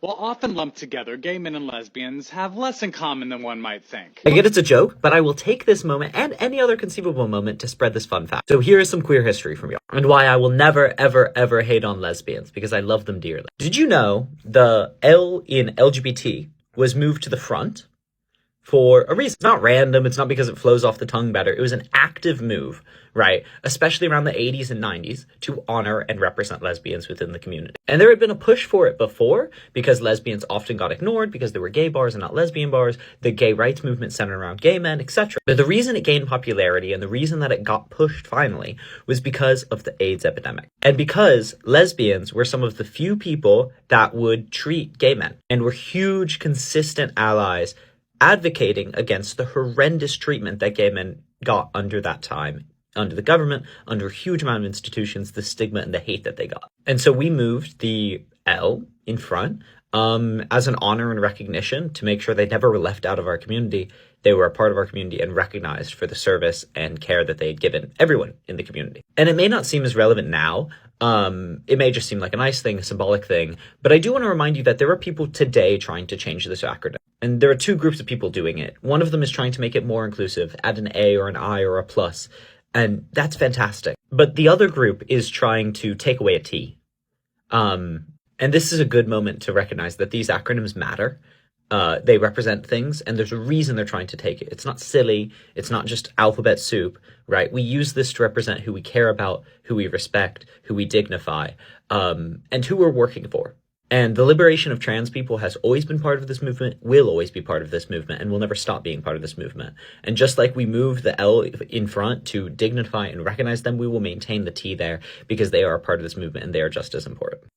While often lumped together, gay men and lesbians have less in common than one might think. I get it's a joke, but I will take this moment and any other conceivable moment to spread this fun fact. So here is some queer history from y'all, and why I will never, ever, ever hate on lesbians, because I love them dearly. Did you know the L in LGBT was moved to the front for a reason? It's not random. It's not because it flows off the tongue better. It was an active move, right? Especially around the 80s and 90s to honor and represent lesbians within the community. And there had been a push for it before because lesbians often got ignored because there were gay bars and not lesbian bars. The gay rights movement centered around gay men, etc. But the reason it gained popularity and the reason that it got pushed finally was because of the AIDS epidemic. And because lesbians were some of the few people that would treat gay men and were huge, consistent allies advocating against the horrendous treatment that gay men got under that time, under the government, under a huge amount of institutions, the stigma and the hate that they got. And so we moved the L in front as an honor and recognition to make sure they never were left out of our community. They were a part of our community and recognized for the service and care that they had given everyone in the community. And it may not seem as relevant now. It may just seem like a nice thing, a symbolic thing, but I do want to remind you that there are people today trying to change this acronym. And there are two groups of people doing it. One of them is trying to make it more inclusive, add an A or an I or a plus, and that's fantastic. But the other group is trying to take away a T. And this is a good moment to recognize that these acronyms matter. They represent things, and there's a reason they're trying to take it. It's not silly. It's not just alphabet soup, right? We use this to represent who we care about, who we respect, who we dignify, and who we're working for. And the liberation of trans people has always been part of this movement, will always be part of this movement, and will never stop being part of this movement. And just like we move the L in front to dignify and recognize them, we will maintain the T there because they are a part of this movement and they are just as important.